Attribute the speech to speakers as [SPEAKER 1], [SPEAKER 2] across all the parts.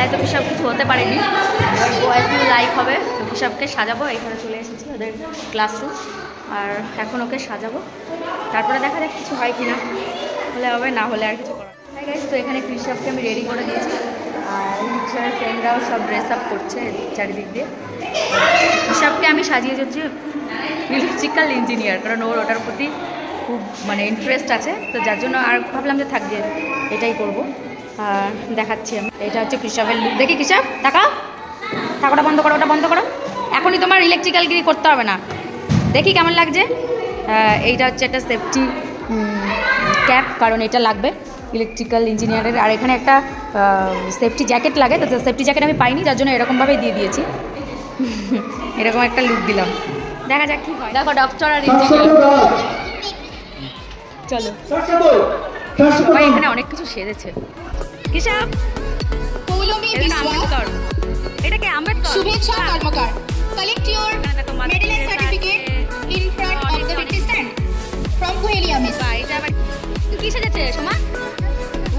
[SPEAKER 1] হয়তো কৃষক কিছু হতে পারেনি, ও একটু লাইক হবে। তো কৃষককে সাজাবো, এখানে চলে এসেছি ওদের ক্লাসরুম, আর এখন ওকে সাজাবো, তারপরে দেখা যাক কিছু হয় কিনা, হলে হবে, না হলে আর কিছু করার। তো এখানে কৃষককে আমি রেডি করে দিয়েছি, আর রিক্সার ফ্রেন্ডরাও সব ড্রেস আপ করছে চারিদিক দিয়ে। কৃষককে আমি সাজিয়ে যাচ্ছি ইলেকট্রিক্যাল ইঞ্জিনিয়ার, কারণ ওর ওটার প্রতি খুব মানে ইন্টারেস্ট আছে, তো যার জন্য আর ভাবলাম যে থাক যে এটাই করবো। আর দেখাচ্ছি আমি, এটা হচ্ছে কৃষকের লুক। দেখি কৃষক টাকা ওটা বন্ধ করো, ওটা বন্ধ করো, এখনই তোমার ইলেকট্রিক্যালগিরি করতে হবে না। দেখি কেমন লাগছে। এইটা হচ্ছে একটা সেফটি ক্যাপ, কারণ এটা লাগবে ইলেকট্রিক্যাল ইঞ্জিনিয়ারের। আর এখানে একটা সেফটি জ্যাকেট লাগে, তো সেফটি জ্যাকেট আমি পাইনি, যার জন্য এরকমভাবেই দিয়ে দিয়েছি। এরকম একটা লুক দিলাম, দেখা যাক কি হয়। দেখো ডক্টর আর ইঞ্জিনিয়ার, চলো। সবাই এখানে অনেক কিছু সেরেছে। কৃষক আম্বেদকর, এটা কি Ambedkar?
[SPEAKER 2] Shubhechha Karmakar, collect your medal and certificate in front of the witness stand from Kohelia miss.
[SPEAKER 1] এটা আবার তুই কি সেজেছে সোমা?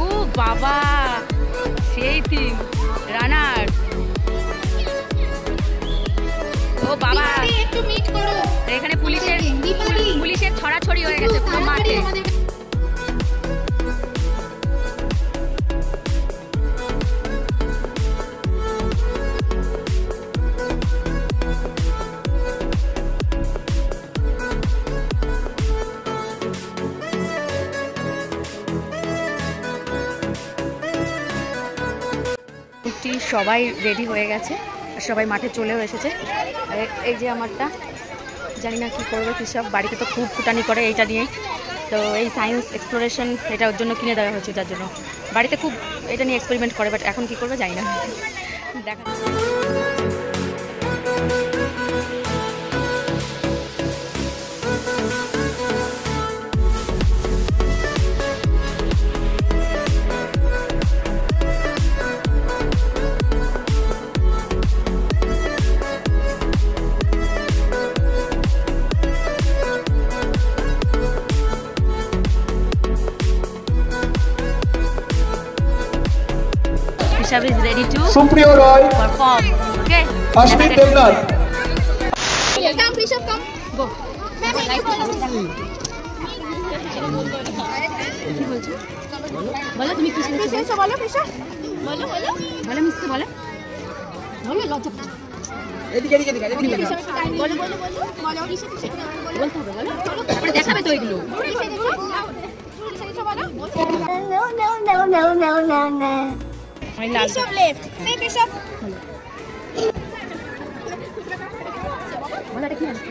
[SPEAKER 1] ও বাবা, সেই থিম রানার। ও বাবা,
[SPEAKER 2] একটু মিট করো।
[SPEAKER 1] এখানে পুলিশের ছড়াছড়ি হয়ে গেছে পুরো মাঠে। সবাই রেডি হয়ে গেছে, সবাই মাঠে চলেও এসেছে। এই যে আমারটা, জানি না কী করবে কৃষক, বাড়িতে তো খুব ফুটানি করে এইটা নিয়েই। তো এই সায়েন্স এক্সপ্লোরেশন এটা ওর জন্য কিনে দেওয়া হয়েছে, যার জন্য বাড়িতে খুব এটা নিয়ে এক্সপেরিমেন্ট করে, বাট এখন কী করবে জানি না, দেখা। Rishabh is ready to
[SPEAKER 3] Supriyo Roy
[SPEAKER 1] perform. Okay.
[SPEAKER 3] Ashwin Devnath.
[SPEAKER 2] Come Rishabh, come.
[SPEAKER 1] Go. বলো তুমি কি শিখেছো?
[SPEAKER 2] বলো Rishabh, বলো
[SPEAKER 1] মিসকে বলো লজ্জা পাচ্ছ।
[SPEAKER 3] এদিকে
[SPEAKER 2] বলো
[SPEAKER 1] বলতে হবে, বলো তারপরে দেখাবে তো এগুলো।
[SPEAKER 2] No. Rishabh left. Say Rishabh.
[SPEAKER 1] বলো এটা কি আছে?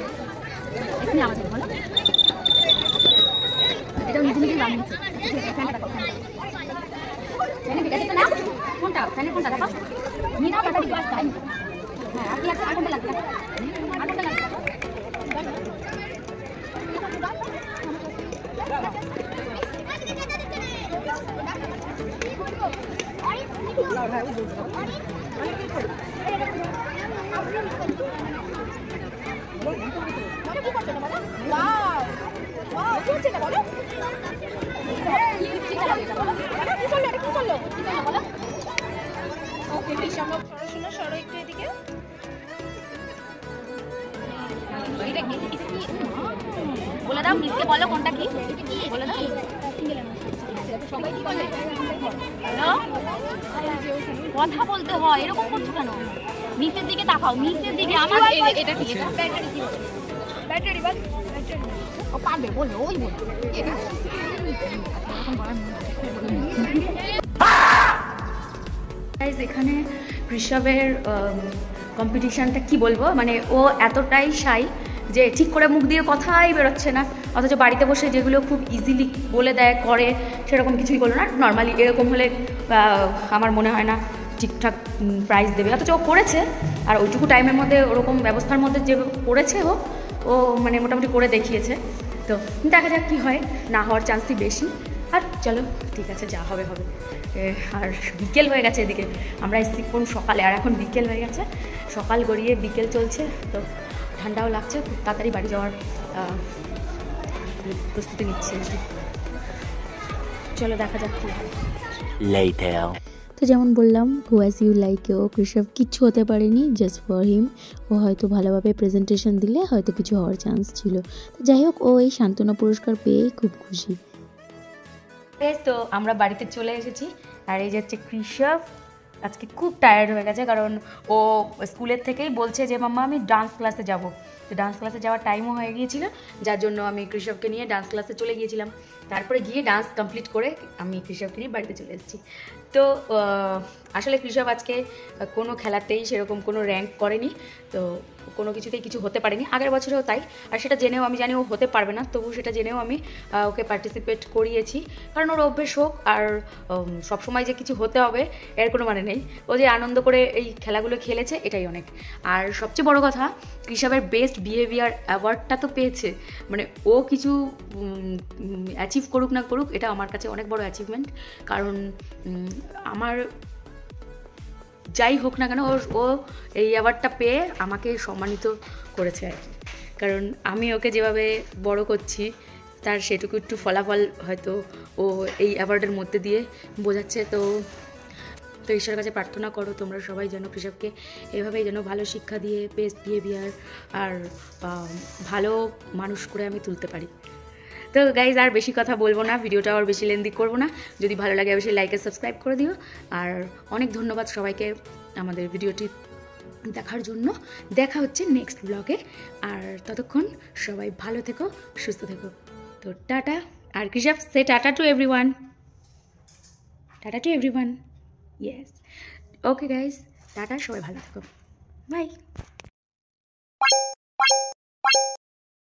[SPEAKER 1] এখানে আওয়াজ হবে, বলো। এটা নিজে নিজে গান দিচ্ছে। ফ্যানটা দেখো, ফ্যানে ঠিক আছে তো না? কোনটা? ফ্যানে কোনটা দেখো? নি না কথা দিবা টাইম। হ্যাঁ, আর কি আছে? আর কোনটা লাগবে? আর কোনটা লাগবে? বলে দাও মিসকে, বলো কোনটা কি বলে দাও। সবাই কি বলে? হ্যালো, কথা বলতে হয়, এরকম করছো কেন? নিচের দিকে তাকাও, নিচের দিকে। আমার এটা কি? এটা ব্যাটারি কি? ব্যাটারি বাস, ব্যাটারি ও পাবে, বলো ওই বলো। গাইস, এখানে ঋষভের কম্পিটিশানটা কি বলবো, মানে ও এতটাই শাই যে ঠিক করে মুখ দিয়ে কথাই বেরোচ্ছে না, অথচ বাড়িতে বসে যেগুলো খুব ইজিলি বলে দেয় করে সেরকম কিছুই করলো না। নর্মালি এরকম হলে আমার মনে হয় না ঠিকঠাক প্রাইজ দেবে, অথচ ও করেছে। আর ওইটুকু টাইমের মধ্যে ওরকম ব্যবস্থার মধ্যে যে করেছে ও মানে মোটামুটি করে দেখিয়েছে। তো দেখা যাক কী হয়, না হওয়ার চান্সই বেশি। আর চলো ঠিক আছে, যা হবে হবে। আর বিকেল হয়ে গেছে, এদিকে আমরা এসেছি কোন সকালে, আর এখন বিকেল হয়ে গেছে, সকাল গড়িয়ে বিকেল চলছে। তো ঠান্ডাও লাগছে, খুব তাড়াতাড়ি বাড়ি যাওয়ার প্রস্তুতি নিচ্ছে। চলো দেখা যাক কী হয়।
[SPEAKER 4] তো যেমন বললাম গো অ্যাজ ইউ লাইক, ও কৃষভ কিচ্ছু হতে পারেনি, জাস্ট ফর হিম। ও হয়তো ভালোভাবে প্রেজেন্টেশন দিলে হয়তো কিছু হওয়ার চান্স ছিল। তো যাই হোক, ও এই সান্ত্বনা পুরস্কার পেয়ে খুব খুশি।
[SPEAKER 1] তো আমরা বাড়িতে চলে এসেছি, আর এই যে হচ্ছে কৃষভ আজকে খুব টায়ার্ড হয়ে গেছে, কারণ ও স্কুলের থেকেই বলছে যে মাম্মা আমি ডান্স ক্লাসে যাব। তো ডান্স ক্লাসে যাওয়ার টাইমও হয়ে গিয়েছিল, যার জন্য আমি কৃষভকে নিয়ে ডান্স ক্লাসে চলে গিয়েছিলাম। তারপরে গিয়ে ডান্স কমপ্লিট করে আমি কৃষভকে নিয়ে বাড়িতে চলে এসেছি। তো আসলে কৃষভ আজকে কোনো খেলাতেই সেরকম কোনো র্যাঙ্ক করেনি, তো কোনো কিছুতেই কিছু হতে পারেনি, আগের বছরেও তাই। আর সেটা জেনেও, আমি জানি ও হতে পারবে না, তবু সেটা জেনেও আমি ওকে পার্টিসিপেট করিয়েছি, কারণ ওর অভ্যেস হোক। আর সবসময় যে কিছু হতে হবে এর কোনো মানে নেই, ও যে আনন্দ করে এই খেলাগুলো খেলেছে এটাই অনেক। আর সবচেয়ে বড় কথা, কৃষভের বেস্ট বিহেভিয়ার অ্যাওয়ার্ডটা তো পেয়েছে। মানে ও কিছু অ্যাচিভ করুক না করুক, এটা আমার কাছে অনেক বড় অ্যাচিভমেন্ট, কারণ আমার যাই হোক না কেন ও এই অ্যাওয়ার্ডটা পেয়ে আমাকে সম্মানিত করেছে আর কি। কারণ আমি ওকে যেভাবে বড় করছি তার সেটুকু একটু ফলাফল হয়তো ও এই অ্যাওয়ার্ডের মধ্যে দিয়ে বোঝাচ্ছে। তো ঈশ্বরের কাছে প্রার্থনা করো তোমরা সবাই যেন কৃষভকে এভাবেই যেন ভালো শিক্ষা দিয়ে বেস্ট বিহেভিয়ার আর ভালো মানুষ করে আমি তুলতে পারি। তো গাইজ আর বেশি কথা বলবো না, ভিডিওটা আর বেশি লেন্দি করবো না। যদি ভালো লাগে অবশ্যই লাইক আর সাবস্ক্রাইব করে দিও। আর অনেক ধন্যবাদ সবাইকে আমাদের ভিডিওটি দেখার জন্য। দেখা হচ্ছে নেক্সট ব্লগে, আর ততক্ষণ সবাই ভালো থেকো, সুস্থ থেকো। তো টাটা। আর Krishav say tata to everyone, tata to everyone. Yes, okay guys, tata, সবাই ভালো থেকো, বাই।